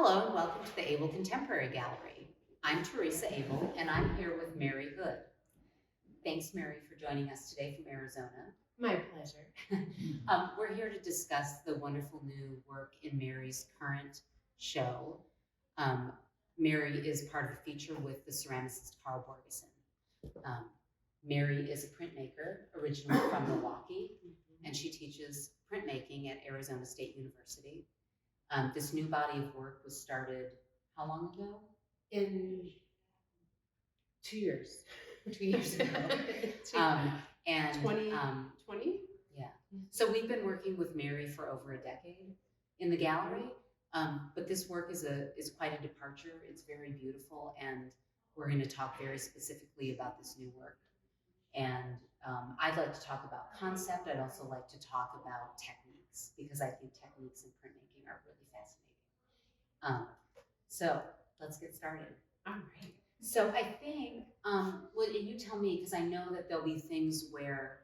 Hello and welcome to the Able Contemporary Gallery. I'm Teresa Able and I'm here with Mary Hood. Thanks, Mary, for joining us today from Arizona. My pleasure. We're here to discuss the wonderful new work in Mary's current show. Um, Mary is part of a feature with the ceramicist Carl Borgeson. Mary is a printmaker, originally from Milwaukee, and she teaches printmaking at Arizona State University. This new body of work was started how long ago? In 2 years. 2 years ago. And 2020? Yeah. So we've been working with Mary for over a decade in the gallery, but this work is quite a departure. It's very beautiful, and we're going to talk very specifically about this new work. And I'd like to talk about concept. I'd also like to talk about techniques, because I think techniques in printmaking are really fascinating. So let's get started. All right. So I think, and you tell me, because I know that there'll be things where,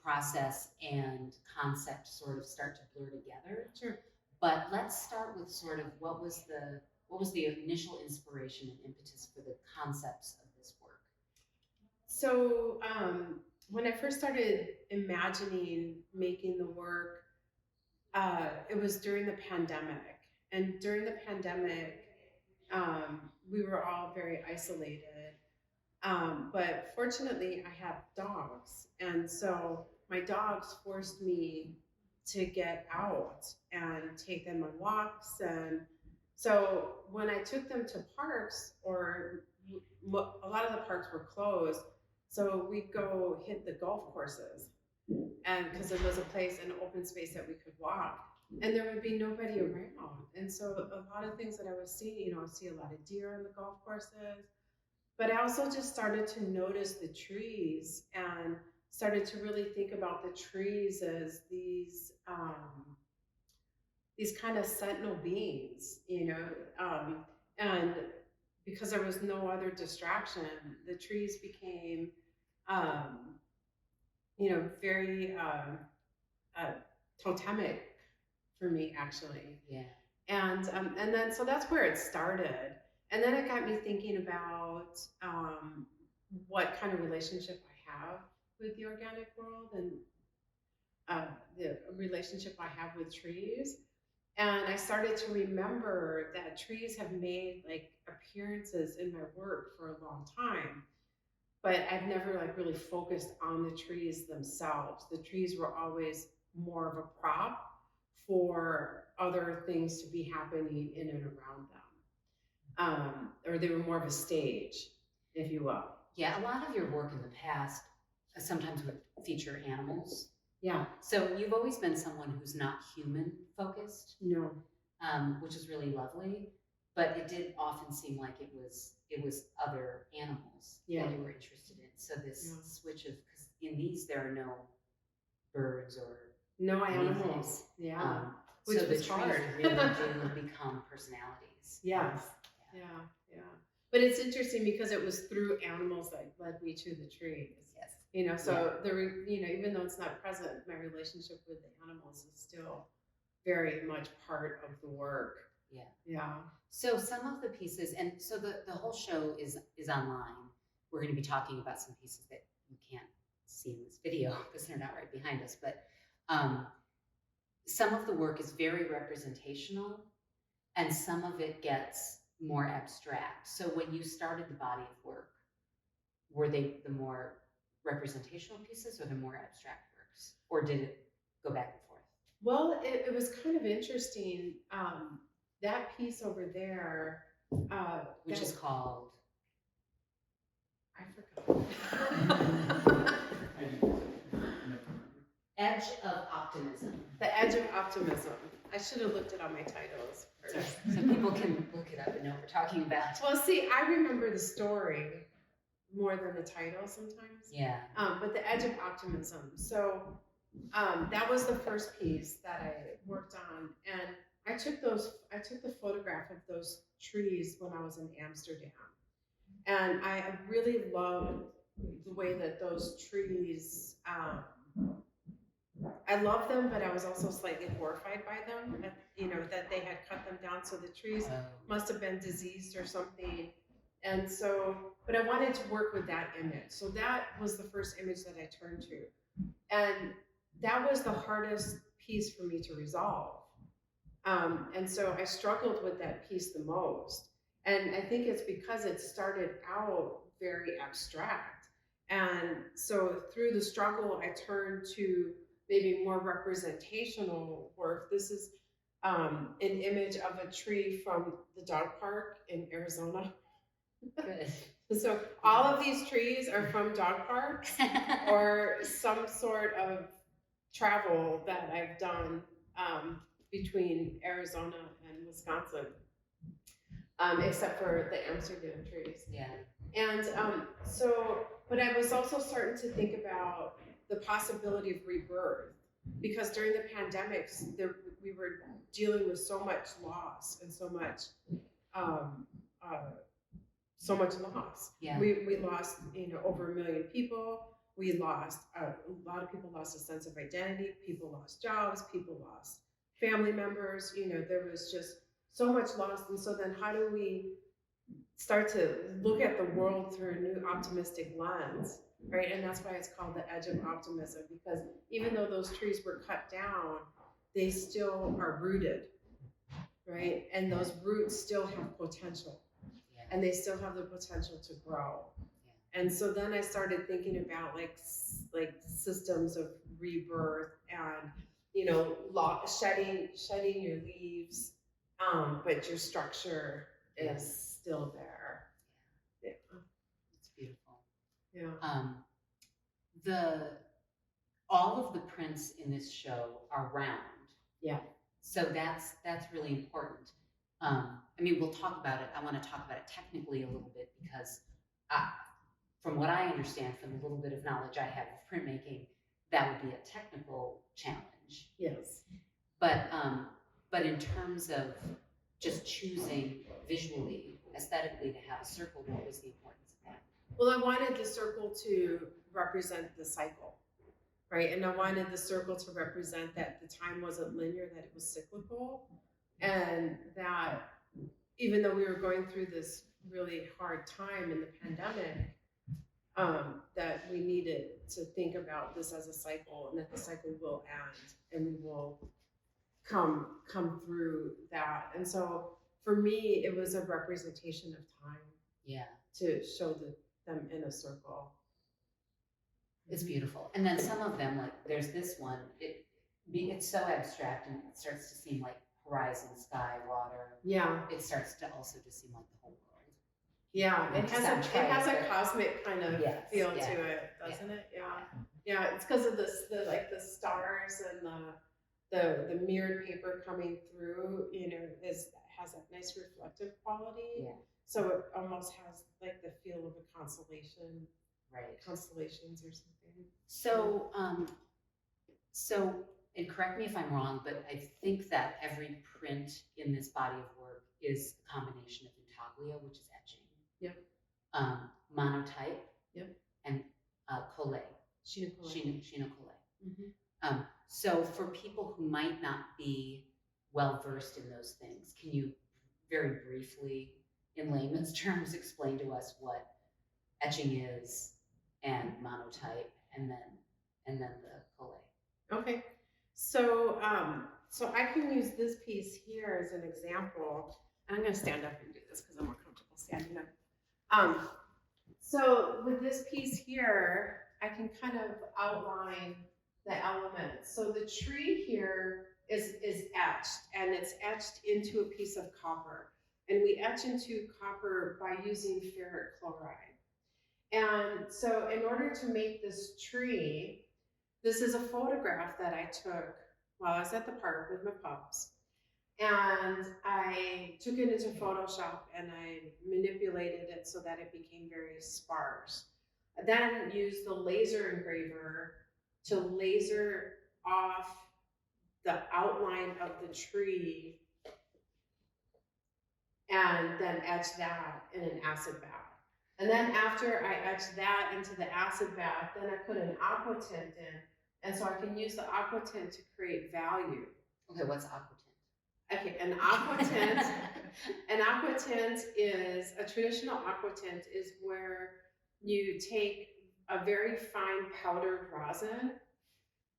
process and concept sort of start to blur together. Sure. But let's start with sort of what was the initial inspiration and impetus for the concepts of this work? So when I first started imagining making the work, it was during the pandemic. And during the pandemic, we were all very isolated. But fortunately, I have dogs. And so my dogs forced me to get out and take them on walks. And so when I took them to parks, or a lot of the parks were closed, so we'd go hit the golf courses, and because it was a place, an open space that we could walk, and there would be nobody around. And so a lot of things that I was seeing, I would see a lot of deer on the golf courses, but I also just started to notice the trees and started to really think about the trees as these kind of sentinel beings, and because there was no other distraction, the trees became, um, very totemic for me, actually. Yeah. And then so that's where it started, and then it got me thinking about what kind of relationship I have with the organic world, and the relationship I have with trees. And I started to remember that trees have made like appearances in my work for a long time, but I've never like really focused on the trees themselves. The trees were always more of a prop for other things to be happening in and around them. Or they were more of a stage, if you will. Yeah, a lot of your work in the past sometimes would feature animals. Yeah. So you've always been someone who's not human focused. No. Which is really lovely, but it did often seem like it was other animals that you were interested in. So this switch of, because in these there are no birds or no anything. Animals. Yeah. So the trees really do become personalities. Yes. Yeah. But it's interesting because it was through animals that led me to the trees. Yes. So even though it's not present, my relationship with the animals is still very much part of the work. Yeah. Yeah. So some of the pieces, and so the whole show is online. We're going to be talking about some pieces that you can't see in this video because they're not right behind us, but some of the work is very representational, and some of it gets more abstract. So when you started the body of work, were they the more representational pieces or the more abstract works, or did it go back and forth? Well, it was kind of interesting. That piece over there, which is called, I forgot. Edge of Optimism. The Edge of Optimism. I should have looked it on my titles first. So people can look it up and know what we're talking about. Well, see, I remember the story more than the title sometimes. Yeah. But the Edge of Optimism. So that was the first piece that I worked on, and I took the photograph of those trees when I was in Amsterdam, and I really loved the way that those trees. I loved them, but I was also slightly horrified by them. That they had cut them down. So the trees Oh, must have been diseased or something. And so, but I wanted to work with that image. So that was the first image that I turned to. And that was the hardest piece for me to resolve. And so I struggled with that piece the most. And I think it's because it started out very abstract. And so through the struggle, I turned to maybe more representational work. This is an image of a tree from the dog park in Arizona. good. So all of these trees are from dog parks or some sort of travel that I've done between Arizona and Wisconsin, except for the Amsterdam trees. Yeah. And but I was also starting to think about the possibility of rebirth, because during the pandemics, we were dealing with so much loss and so much loss. Yeah. We lost, over 1 million people. We lost a lot of people lost a sense of identity. People lost jobs. People lost family members. There was just so much loss. And so then, how do we start to look at the world through a new optimistic lens, right? And that's why it's called the edge of optimism, because even though those trees were cut down, they still are rooted, right? And those roots still have potential. And they still have the potential to grow. Yeah. And so then I started thinking about like systems of rebirth and, shedding your leaves, but your structure is still there. Yeah. It's beautiful. Yeah. All of the prints in this show are round. Yeah. So that's really important. We'll talk about it. I want to talk about it technically a little bit, because from what I understand, from the little bit of knowledge I have of printmaking, that would be a technical challenge. Yes. But in terms of just choosing visually, aesthetically, to have a circle, what was the importance of that? Well, I wanted the circle to represent the cycle, right? And I wanted the circle to represent that the time wasn't linear, that it was cyclical, and that even though we were going through this really hard time in the pandemic, that we needed to think about this as a cycle, and that the cycle will end, and we will come through that. And so for me, it was a representation of time. Yeah. To show them in a circle. It's beautiful. And then some of them, like there's this one, it's so abstract, and it starts to seem like horizon, sky, water. Yeah. It starts to also just seem like the whole world. Yeah, it has a cosmic kind of feel to it, doesn't it? Yeah. Yeah, it's because of the stars and the mirrored paper coming through, has that nice reflective quality. Yeah. So it almost has like the feel of a constellation. Right. Constellations or something. So, and correct me if I'm wrong, but I think that every print in this body of work is a combination of intaglio, which is etching. Yep. Monotype. Yep. And collé. Chinocollet. Chinocollet. Mm-hmm. So for people who might not be well versed in those things, can you very briefly, in layman's terms, explain to us what etching is, and monotype, and then the collé? Okay, so I can use this piece here as an example. And I'm going to stand up and do this because I'm more comfortable standing up. So with this piece here, I can kind of outline the elements. So the tree here is etched, and it's etched into a piece of copper. And we etch into copper by using ferric chloride. And so in order to make this tree, this is a photograph that I took while I was at the park with my pups. And I took it into Photoshop and I manipulated it so that it became very sparse. I then used the laser engraver to laser off the outline of the tree and then etch that in an acid bath. And then after I etched that into the acid bath, then I put an aqua tint in. And so I can use the aqua tint to create value. Okay, what's aqua tint? Okay, an aqua tint. An aqua tint is a traditional aqua tint is where you take a very fine powdered rosin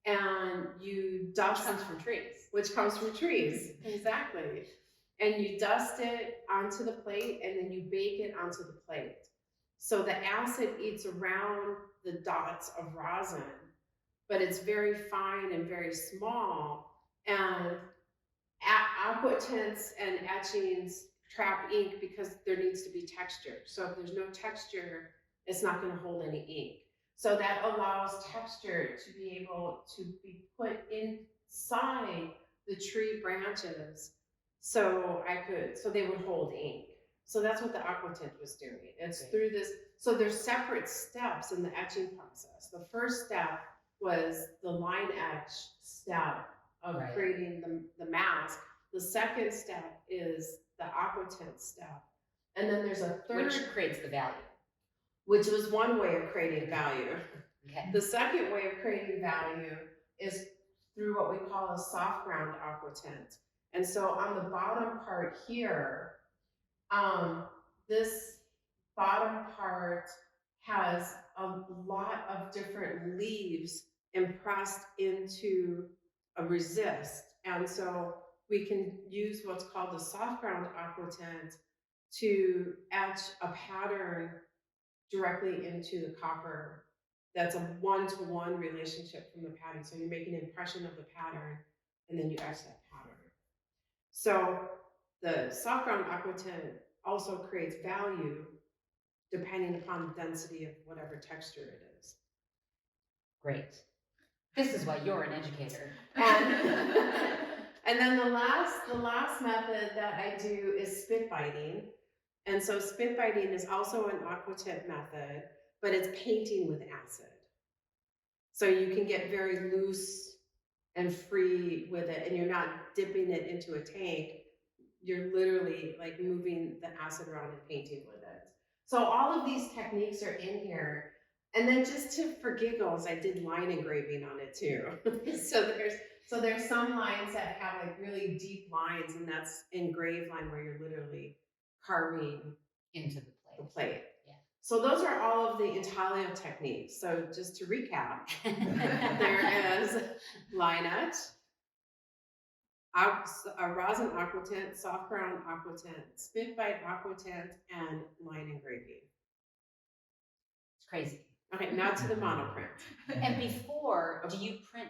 and you dust Comes from trees. which comes from trees. Exactly. And you dust it onto the plate and then you bake it onto the plate. So the acid eats around the dots of rosin, but it's very fine and very small. And aqua tints and etchings trap ink because there needs to be texture. So if there's no texture, it's not going to hold any ink. So that allows texture to be able to be put inside the tree branches so they would hold ink. So that's what the aqua tint was doing. It's through this, so there's separate steps in the etching process. The first step was the line etch step of creating the mask. The second step is the aqua tint step. And then there's a third. Which creates the value. Which was one way of creating value. Okay. The second way of creating value is through what we call a soft ground aqua tint. And so on the bottom part here, this bottom part has a lot of different leaves impressed into a resist. And so we can use what's called the soft ground aqua tint to etch a pattern directly into the copper. That's a one-to-one relationship from the pattern. So you're making an impression of the pattern and then you etch that pattern. So the soft ground aqua tint also creates value depending upon the density of whatever texture it is. Great. This is why you're an educator. And then the last method that I do is spit biting. And so spit biting is also an aqua tint method, but it's painting with acid. So you can get very loose and free with it, and you're not dipping it into a tank. You're literally like moving the acid around and painting with it. So all of these techniques are in here. And then just for giggles, I did line engraving on it too. So there's some lines that have like really deep lines, and that's engraved line where you're literally carving into the plate. Yeah. So those are all of the intaglio techniques. So just to recap, there is line etch, a rosin aqua tint, soft ground aqua tint, spit bite aqua tint, and line engraving. It's crazy. Okay, now to the monoprint. And before, do you print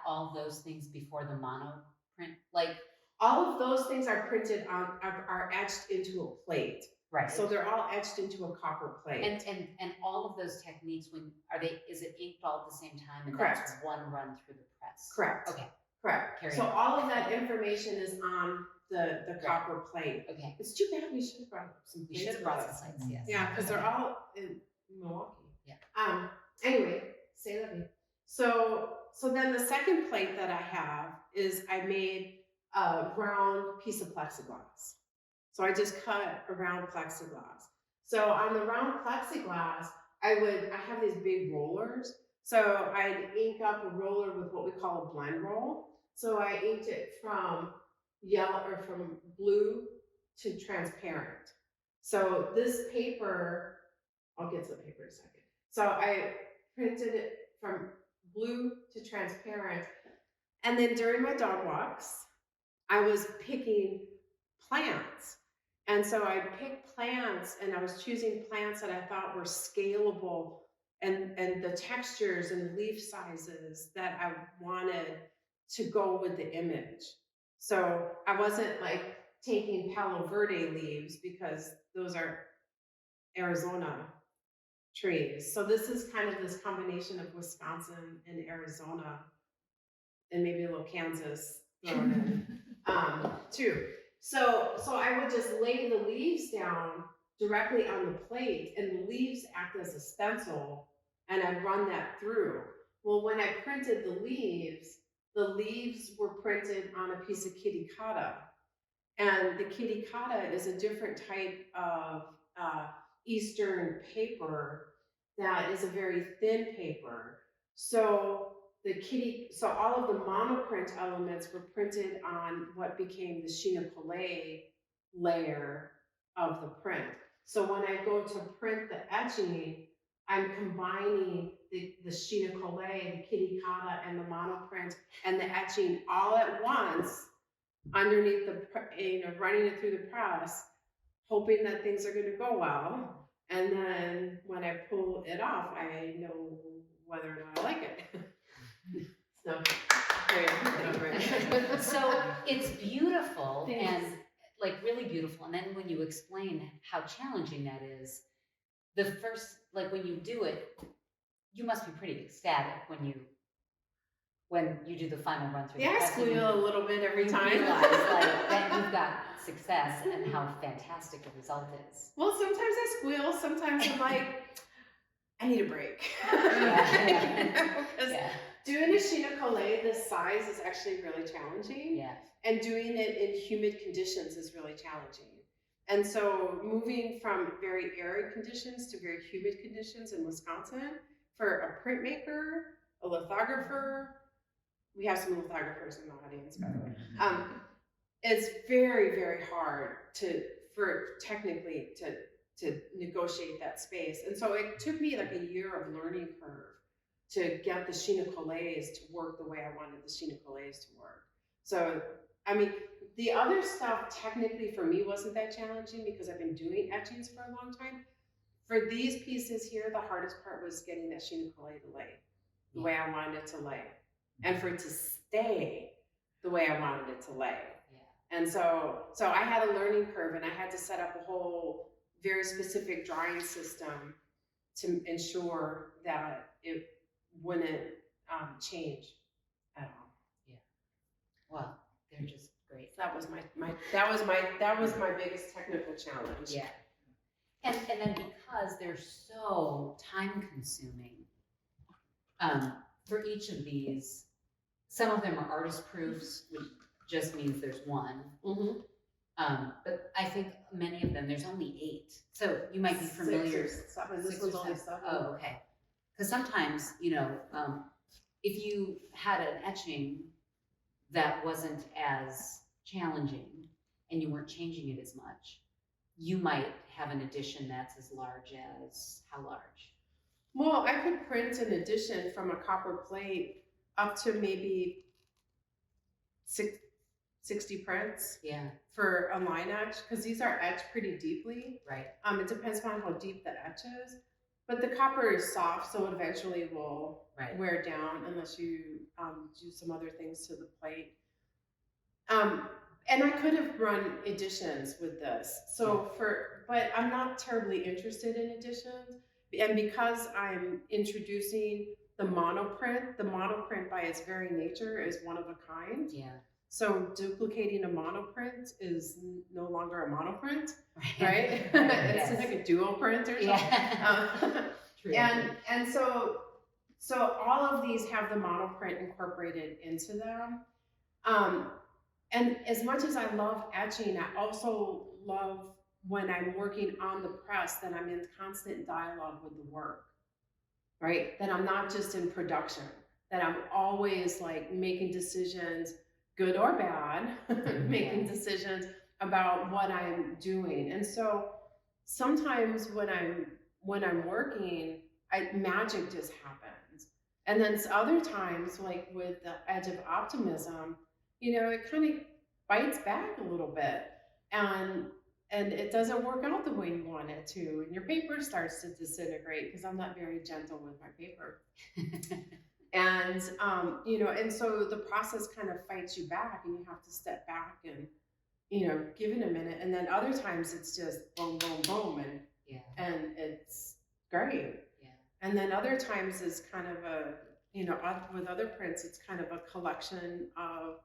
all those things before the monoprint? Like all of those things are printed on, are etched into a plate. Right. So they're all etched into a copper plate. And all of those techniques, is it inked all at the same time? And Correct. That's one run through the press. Correct. Okay. Correct. Carry so on. all of that information is on the copper plate. Okay. It's too bad we should have brought some. We should have brought some plates, yes. Yeah, because they're all in Milwaukee. Yeah. Anyway, say that. So then the second plate that I have is I made a round piece of plexiglass. So I just cut a round plexiglass. So on the round plexiglass, I have these big rollers. So I'd ink up a roller with what we call a blend roll. So I inked it from from blue to transparent. So this paper, I'll get to the paper in a second. So I printed it from blue to transparent. And then during my dog walks, I was picking plants. And so I picked plants and I was choosing plants that I thought were scalable and the textures and leaf sizes that I wanted to go with the image. So I wasn't like taking Palo Verde leaves because those are Arizona trees. So this is kind of this combination of Wisconsin and Arizona and maybe a little Kansas thrown in too. So I would just lay the leaves down directly on the plate and the leaves act as a stencil and I'd run that through. Well, when I printed the leaves were printed on a piece of kitikata. And the kitikata is a different type of Eastern paper that is a very thin paper. So so all of the monoprint elements were printed on what became the Chinocollet layer of the print. So when I go to print the etching, I'm combining the Chinocollet, the Kitty Kata, and the monoprint and the etching all at once underneath running it through the press, hoping that things are going to go well. And then when I pull it off, I know whether or not I like it. So, so it's beautiful Thanks. and like really beautiful. And then when you explain how challenging that is, the first, like when you do it, you must be pretty ecstatic when you do the final run through. Yeah, I squeal a little bit every time. Realize like that you've got success and how fantastic the result is. Well, sometimes I squeal. Sometimes I'm like, I need a break. Because doing a Chinocollet this size is actually really challenging. Yeah. And doing it in humid conditions is really challenging. And so moving from very arid conditions to very humid conditions in Wisconsin for a printmaker, a lithographer, we have some lithographers in the audience, by the way. It's very, very hard technically to negotiate that space. And so it took me like a year of learning curve to get the Chinocollets to work the way I wanted the Chinocollets to work. So, I mean, the other stuff technically for me wasn't that challenging because I've been doing etchings for a long time. For these pieces here, the hardest part was getting that Chinocollet to lay the way I wanted it to lay, and for it to stay the way I wanted it to lay. Yeah. And so I had a learning curve, and I had to set up a whole very specific drawing system to ensure that it wouldn't change at all. Yeah. Well, they're just great. That was my biggest technical challenge. Yeah. And then because they're so time consuming, for each of these, some of them are artist proofs, which just means there's one. Mm-hmm. But I think many of them, there's only 8. So you might be familiar. 6 or 7. This one's only 7. Oh, okay. Because sometimes, if you had an etching that wasn't as challenging and you weren't changing it as much, you might have an edition that's as large as how large? Well, I could print an edition from a copper plate up to maybe 60 prints. Yeah. For a line etch, because these are etched pretty deeply. Right. It depends upon how deep the etch is. But the copper is soft, so it eventually will wear down unless you do some other things to the plate. And I could have run editions with this. But I'm not terribly interested in editions. And because I'm introducing the monoprint by its very nature is one of a kind. Yeah. So duplicating a monoprint is no longer a monoprint, right? It's like a dual print or something. Yeah. True. And so all of these have the monoprint incorporated into them. And as much as I love etching, I also love when I'm working on the press that I'm in constant dialogue with the work, right? That I'm not just in production, that I'm always like making decisions, good or bad, making decisions about what I'm doing. And so sometimes when I'm working, magic just happens. And then other times, like with the Edge of Optimism, it kind of bites back a little bit, and it doesn't work out the way you want it to, and your paper starts to disintegrate because I'm not very gentle with my paper. And and so the process kind of fights you back, and you have to step back and give it a minute. And then other times it's just boom, boom, boom, and it's great. Yeah. And then other times it's kind of with other prints, it's kind of a collection of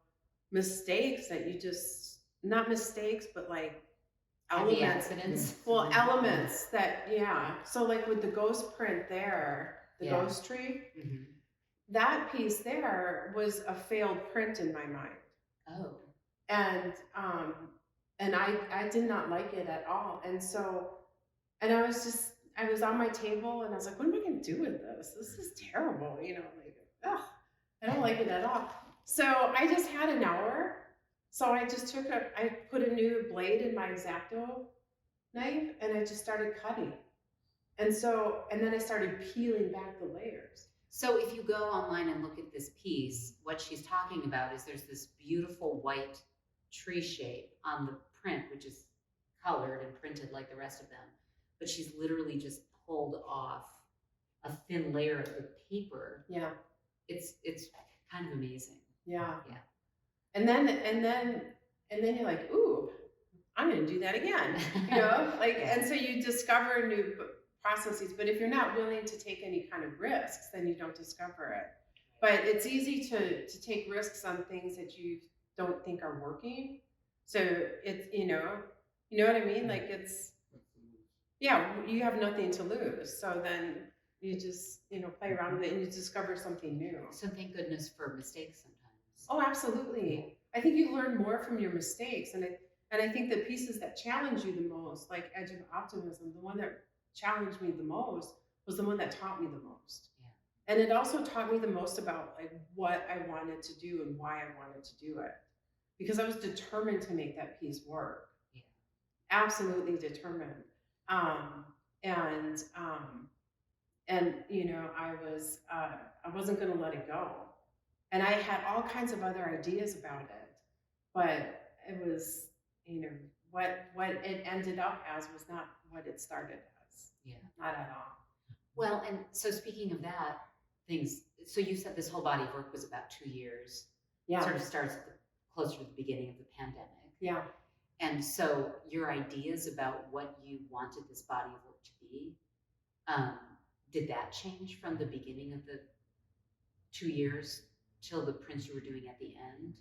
mistakes that you just, not mistakes, but like elements. Accidents. Well, elements that, So like with the ghost print there, the ghost tree, that piece there was a failed print in my mind. Oh. And I did not like it at all. And so, I was on my table and I was like, what am I going to do with this? This is terrible. Ugh. I don't like it at all. So I just had an hour. So I just I put a new blade in my X-Acto knife and I just started cutting. And then I started peeling back the layers. So if you go online and look at this piece, what she's talking about is there's this beautiful white tree shape on the print, which is colored and printed like the rest of them. But she's literally just pulled off a thin layer of the paper. Yeah. It's kind of amazing. Yeah. Yeah. And then you're like, ooh, I'm gonna do that again. You know, like, and so you discover new processes, but if you're not willing to take any kind of risks, then you don't discover it. But it's easy to take risks on things that you don't think are working. So it's, you know what I mean? Like it's, yeah, you have nothing to lose. So then you just, play around with it and you discover something new. So thank goodness for mistakes sometimes. Oh, absolutely. I think you learn more from your mistakes. And I think the pieces that challenge you the most, like Edge of Optimism, the one that challenged me the most was the one that taught me the most. Yeah. And it also taught me the most about like what I wanted to do and why I wanted to do it. Because I was determined to make that piece work. Yeah. Absolutely determined. I wasn't going to let it go. And I had all kinds of other ideas about it, but it was, what it ended up as was not what it started as. Yeah. Not at all. Well, and so speaking of that, so you said this whole body of work was about 2 years. Yeah. It sort of starts closer to the beginning of the pandemic. Yeah. And so your ideas about what you wanted this body of work to be, did that change from the beginning of the 2 years till the prints you were doing at the end?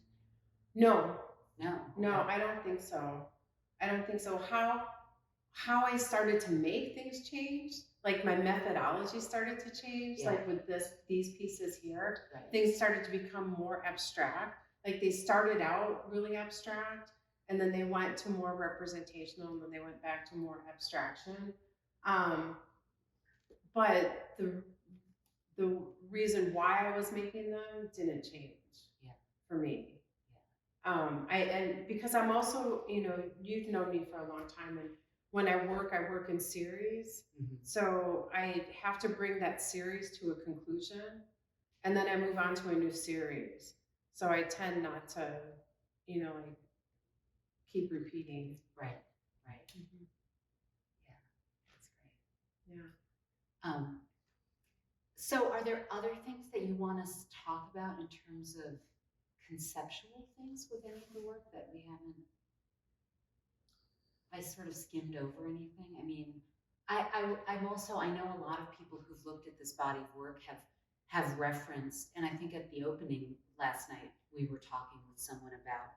No, No, I don't think so. How I started to make things change, like my methodology started to change, Yeah. like with these pieces here, Right. things started to become more abstract. Like they started out really abstract and then they went to more representational and then they went back to more abstraction. But the reason why I was making them didn't change. Yeah. For me. And because I'm also, you've known me for a long time, and when I work in series. Mm-hmm. So I have to bring that series to a conclusion, and then I move on to a new series. So I tend not to, like keep repeating. Right. Mm-hmm. Yeah, that's great. Yeah. So are there other things that you want us to talk about in terms of conceptual things with any of the work that we haven't? I sort of skimmed over anything. I mean, I know a lot of people who've looked at this body of work have referenced, and I think at the opening last night we were talking with someone about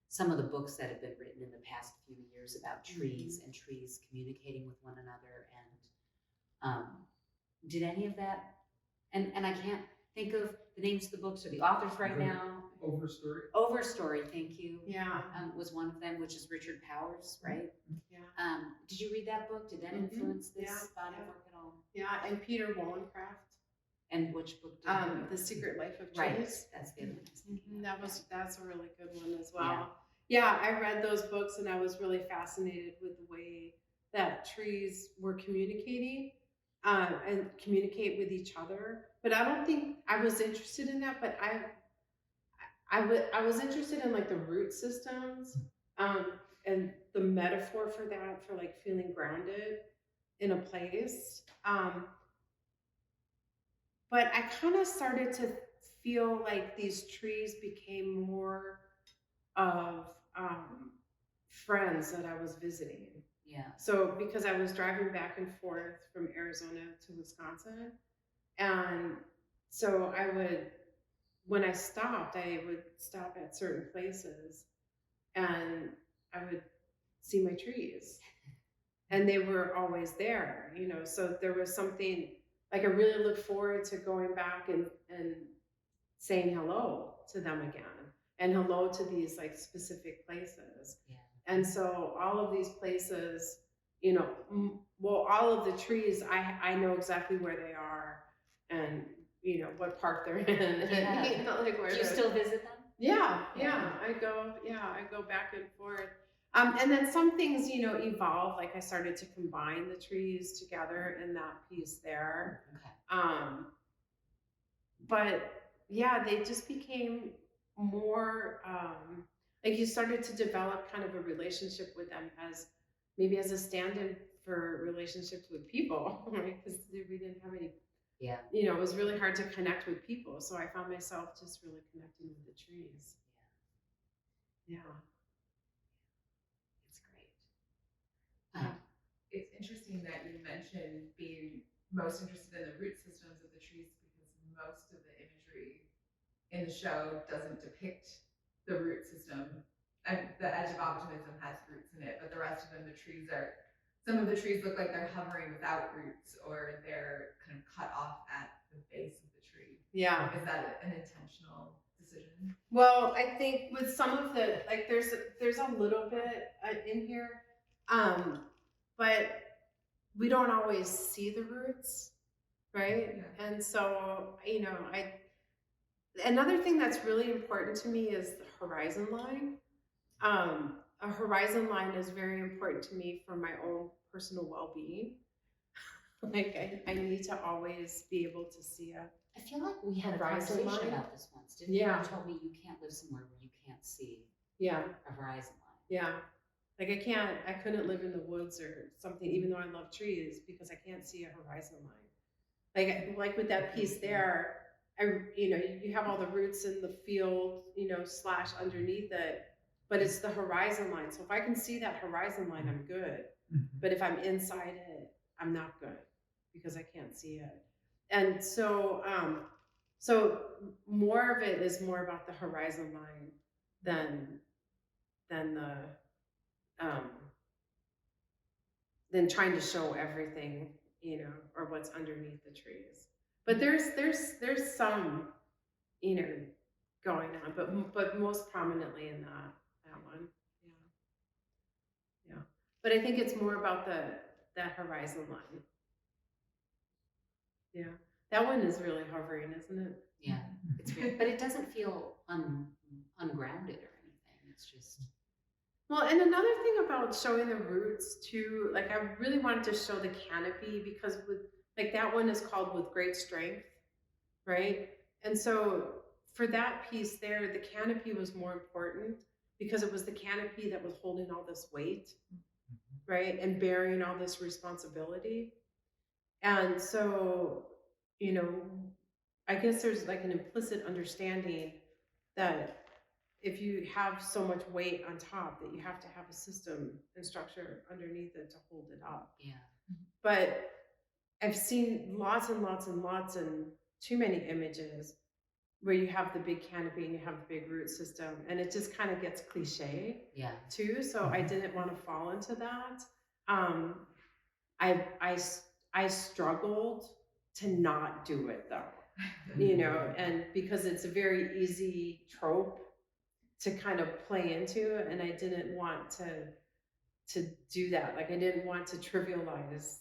some of the books that have been written in the past few years about trees and trees communicating with one another. And did any of that? And I can't think of the names of the books or the authors right now. Overstory, thank you. Yeah. Was one of them, which is Richard Powers, right? Yeah. Did you read that book? Did that influence this body of work at all? Yeah, and Peter Wollencraft. And which book did you The Secret Life of Trees. Right, that's the other one I was thinking of. That's a really good one as well. Yeah, I read those books and I was really fascinated with the way that trees were communicating and communicate with each other. But I don't think I was interested in that, but I was interested in like the root systems and the metaphor for that, for like feeling grounded in a place. But I kind of started to feel like these trees became more of friends that I was visiting. Yeah. So because I was driving back and forth from Arizona to Wisconsin, and so when I stopped, I would stop at certain places and I would see my trees and they were always there, so there was something like I really look forward to going back and saying hello to them again and hello to these like specific places. Yeah. And so all of these places, all of the trees, I know exactly where they are. And, what park they're in, and Yeah. like where Do you to. still visit them? Yeah, Yeah. I go back and forth. And then some things, evolve. Like I started to combine the trees together in that piece there. Okay. But yeah, they just became more like you started to develop kind of a relationship with them as maybe as a stand-in for relationships with people, right? Because we didn't have any, Yeah. it was really hard to connect with people. So I found myself just really connecting with the trees. Yeah. It's great. Yeah. It's interesting that you mentioned being most interested in the root systems of the trees because most of the imagery in the show doesn't depict the root system. And the Edge of Optimism has roots in it, but the rest of them, some of the trees look like they're hovering without roots, or they're kind of cut off at the base of the tree. Yeah. Is that an intentional decision? Well, I think with some of the like, there's a little bit in here, but we don't always see the roots, right? Yeah. And so another thing that's really important to me is the horizon line. A horizon line is very important to me for my own personal well-being. Like I need to always be able to see I feel like we had a Horizon conversation line? about this once, didn't you? Yeah. You told me you can't live somewhere where you can't see yeah, a horizon line. yeah. Like I couldn't live in the woods or something, even though I love trees, because I can't see a horizon line. Like with that piece there, you have all the roots in the field, / underneath it, but it's the horizon line. So if I can see that horizon line, I'm good. But if I'm inside it, I'm not good because I can't see it. And so, so more of it is more about the horizon line than trying to show everything, or what's underneath the trees. But there's some, going on, but most prominently in that one. Yeah. But I think it's more about that horizon line. Yeah. That one is really hovering, isn't it? Yeah, it's weird, but it doesn't feel ungrounded or anything. It's just Well, and another thing about showing the roots too, like I really wanted to show the canopy because like that one is called With Great Strength, right? And so for that piece there, the canopy was more important because it was the canopy that was holding all this weight, right? And bearing all this responsibility. And so, I guess there's like an implicit understanding that if you have so much weight on top that you have to have a system and structure underneath it to hold it up. yeah. But I've seen lots and lots and lots and too many images where you have the big canopy and you have the big root system, and it just kind of gets cliche Yeah. too. So I didn't want to fall into that. I struggled to not do it though, and because it's a very easy trope to kind of play into, and I didn't want to do that. Like I didn't want to trivialize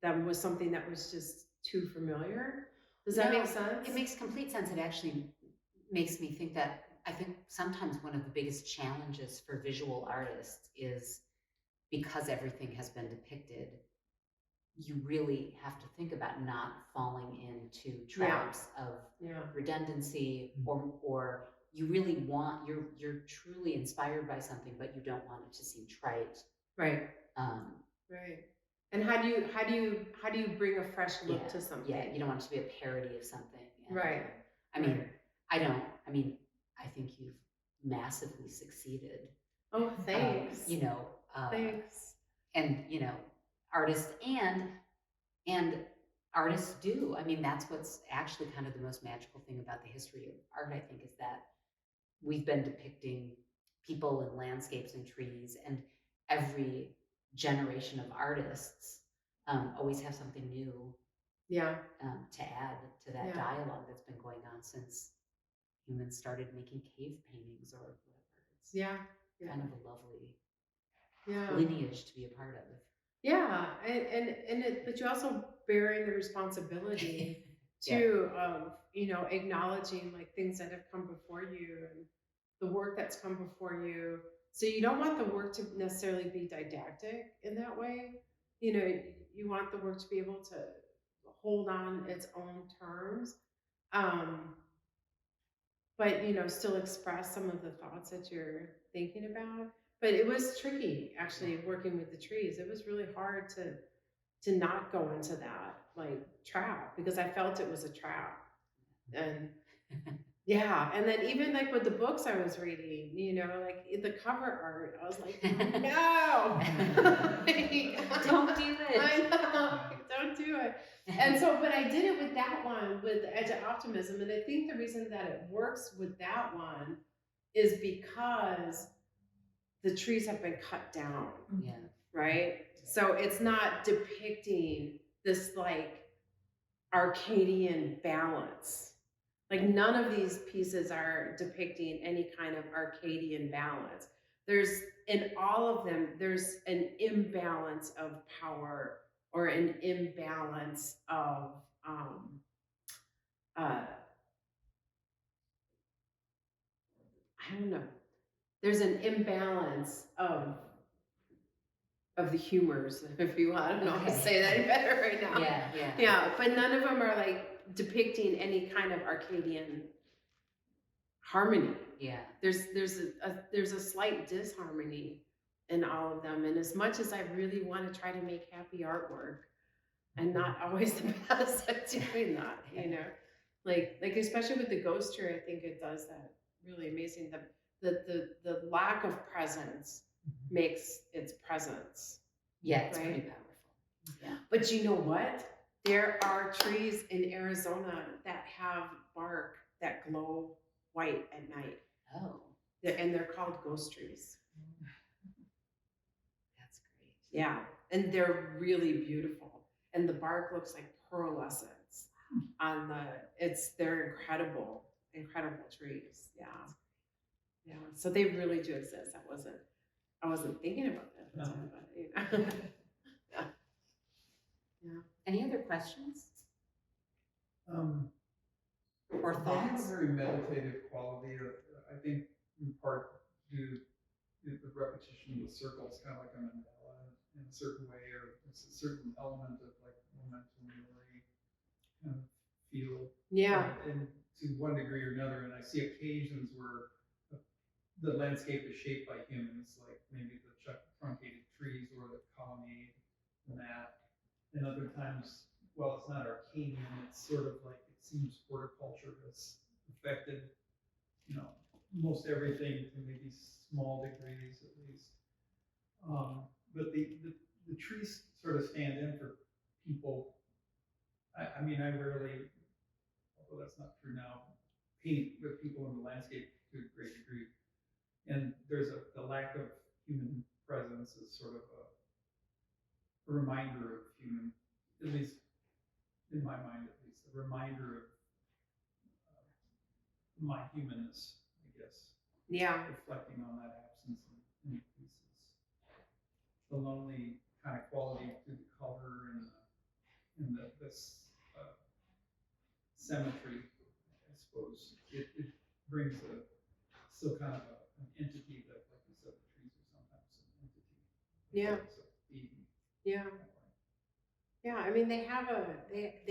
them with something that was just too familiar. Does that make sense? It makes complete sense. It actually makes me think that I think sometimes one of the biggest challenges for visual artists is because everything has been depicted, you really have to think about not falling into traps of redundancy or you really want you're truly inspired by something, but you don't want it to seem trite. Right. Right. And how do you bring a fresh look to something? Yeah, you don't want it to be a parody of something. And, right. I mean, right. I think you've massively succeeded. Oh, thanks. Thanks. And artists and artists do. I mean, that's what's actually kind of the most magical thing about the history of art, I think, is that we've been depicting people and landscapes and trees, and every generation of artists always have something new to add to that dialogue that's been going on since humans started making cave paintings or whatever. It's kind of a lovely lineage to be a part of. Yeah, but you're also bearing the responsibility too, of, acknowledging like things that have come before you and the work that's come before you. So you don't want the work to necessarily be didactic in that way. You want the work to be able to hold on its own terms. Um, but still express some of the thoughts that you're thinking about. But it was tricky actually working with the trees. It was really hard to not go into that like trap, because I felt it was a trap. And yeah, and then even like with the books I was reading, like the cover art, I was like, no, Don't do it. I know, don't do it. And so, but I did it with that one, with the Edge of Optimism, and I think the reason that it works with that one is because the trees have been cut down, Yeah. right? So it's not depicting this like Arcadian balance. Like none of these pieces are depicting any kind of Arcadian balance. In all of them, there's an imbalance of power or an imbalance of, I don't know. There's an imbalance of the humors, if you want. I don't know how to say that any better right now. Yeah, but none of them are like depicting any kind of Arcadian harmony. Yeah. There's a slight disharmony in all of them, and as much as I really want to try to make happy artwork, I'm not always the best at doing that. Like especially with the ghost tree, I think it does that really amazing. The lack of presence makes its presence. Yeah, it's right? pretty powerful. Yeah. But you know what? There are trees in Arizona that have bark that glow white at night. Oh, And they're called ghost trees. that's great. Yeah. And they're really beautiful. And the bark looks like pearlescence on they're incredible trees. Yeah. Yeah. So they really do exist. I wasn't thinking about that. No. But, yeah. Any other questions or They have thoughts? a very meditative quality. I think in part due to the repetition of the circles, kind of like a mandala in a certain way, or it's a certain element of like momentum memory kind of feel. Yeah. And to one degree or another, and I see occasions where the landscape is shaped by humans, like maybe the truncated trees or the colonnade and that. And other times, well, it's not Arcadian, it's sort of like it seems horticulture has affected, most everything to maybe small degrees at least. But the trees sort of stand in for people. I mean, I rarely, although that's not true now, paint with people in the landscape to a great degree. And there's the lack of human presence is sort of a reminder of human, at least in my mind, at least a reminder of my humanness, I guess. Yeah. Reflecting on that absence in the pieces. The lonely kind of quality through the color and this symmetry, I suppose. It brings still kind of an entity that, like you said, the trees are sometimes an entity. Yeah. So being Yeah. Yeah. I mean, they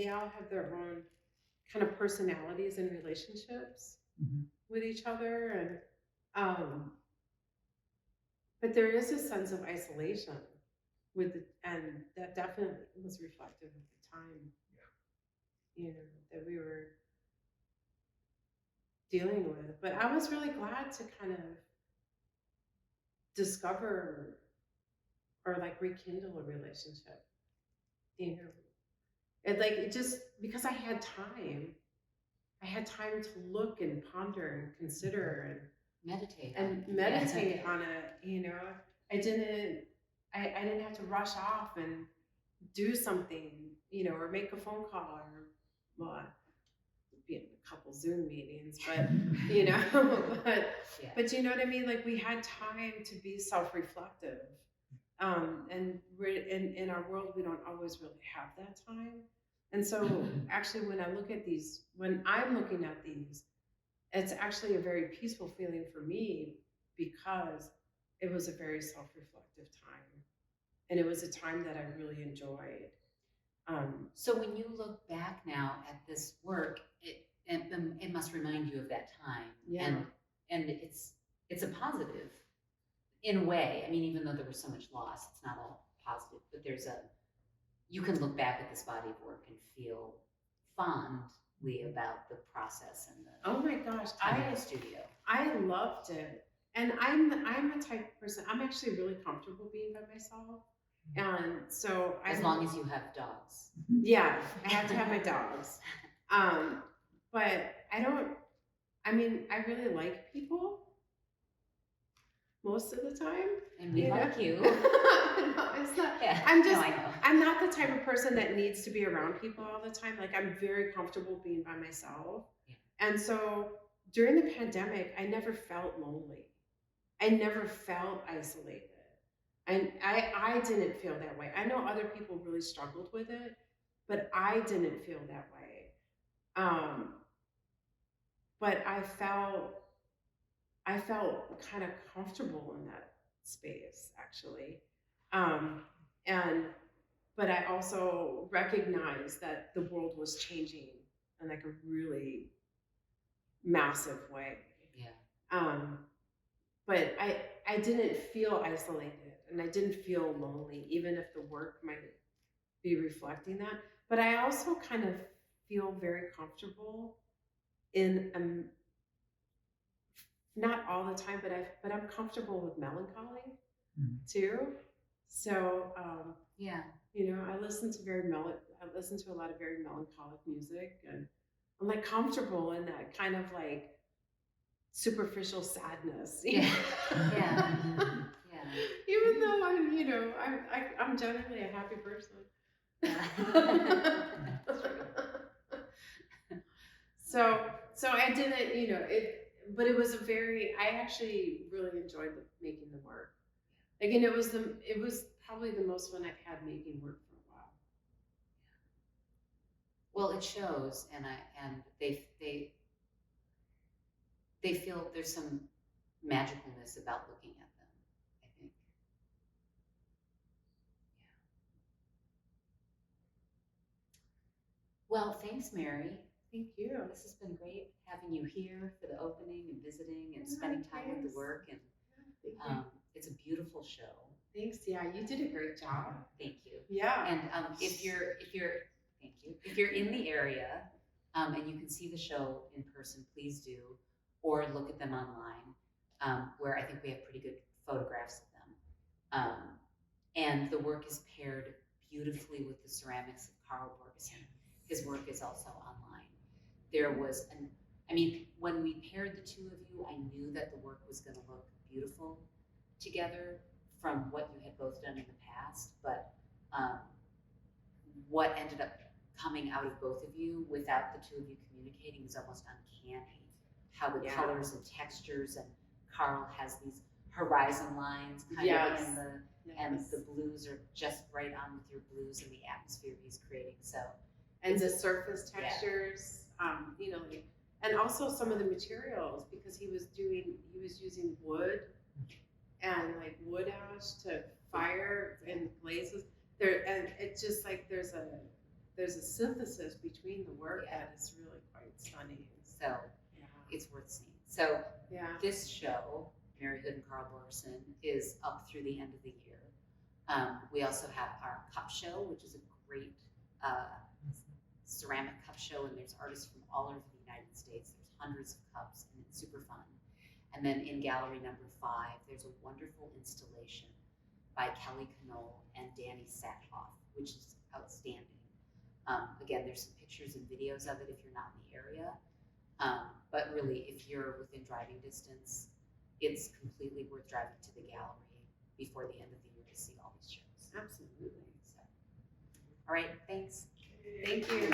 all have their own kind of personalities and relationships with each other, and but there is a sense of isolation and that definitely was reflective of the time. Yeah. That we were dealing with. But I was really glad to kind of discover or like rekindle a relationship. It just because I had time to look and ponder and consider Meditate. and meditate on it. I didn't have to rush off and do something, or make a phone call or be in a couple Zoom meetings, but but you know what I mean? Like we had time to be self-reflective. And we're in our world, we don't always really have that time. And so actually when I'm looking at these, it's actually a very peaceful feeling for me because it was a very self-reflective time. And it was a time that I really enjoyed. So when you look back now at this work, it must remind you of that time. Yeah. And it's a positive in a way. I mean, even though there was so much loss, it's not all positive, but you can look back at this body of work and feel fondly about the process and the Oh my gosh, time in the studio. I loved it. And I'm the type of person, I'm actually really comfortable being by myself. And so As long as you have dogs. yeah, I have to have my dogs. But I really like people most of the time. And we You know? like you. No, it's not. Yeah. I'm No, just, I know. I'm not the type of person that needs to be around people all the time. Like I'm very comfortable being by myself. Yeah. And so during the pandemic, I never felt lonely. I never felt isolated. And I didn't feel that way. I know other people really struggled with it, but I didn't feel that way. But I felt kind of comfortable in that space, actually. But I also recognized that the world was changing in like a really massive way. Yeah. But I didn't feel isolated and I didn't feel lonely, even if the work might be reflecting that. But I also kind of feel very comfortable in not all the time, but I'm comfortable with melancholy too. So Yeah. I listen to a lot of very melancholic music, and I'm like comfortable in that kind of like superficial sadness. Yeah. Yeah. Yeah. Even though I'm generally a happy person. That's true. So I didn't, but it was I actually really enjoyed making the work. Again, it was probably the most fun I've had making work for a while. Well, it shows, and they feel there's some magicalness about looking at them, I think. Yeah. Well, thanks, Mary. Thank you. This has been great having you here for the opening and visiting and spending time with thanks. the work. And Thank you. it's a beautiful show. Thanks. Yeah, you did a great job. Thank you. Yeah. And if you're in the area and you can see the show in person, please do, or look at them online, where I think we have pretty good photographs of them. And the work is paired beautifully with the ceramics of Carl Borgeson. His work is also online. There was when we paired the two of you, I knew that the work was going to look beautiful together from what you had both done in the past, but what ended up coming out of both of you without the two of you communicating is almost uncanny. How the colors and textures, and Carl has these horizon lines kind of in and the blues are just right on with your blues and the atmosphere he's creating. So and the surface textures, and also some of the materials, because he was using wood and like wood ash to fire and glazes there, and it's just like there's a synthesis between the work that is really quite stunning. So it's worth seeing. So this show, Mary Hood and Carl Borgeson, is up through the end of the year. We also have our cup show, which is a great ceramic cup show, and there's artists from all over the United States. There's hundreds of cups, and it's super fun. And then in gallery number 5, there's a wonderful installation by Kelly Knoll and Danny Sathoff, which is outstanding. Again, there's some pictures and videos of it if you're not in the area. But really, if you're within driving distance, it's completely worth driving to the gallery before the end of the year to see all these shows. absolutely. So, all right, thanks. Thank you.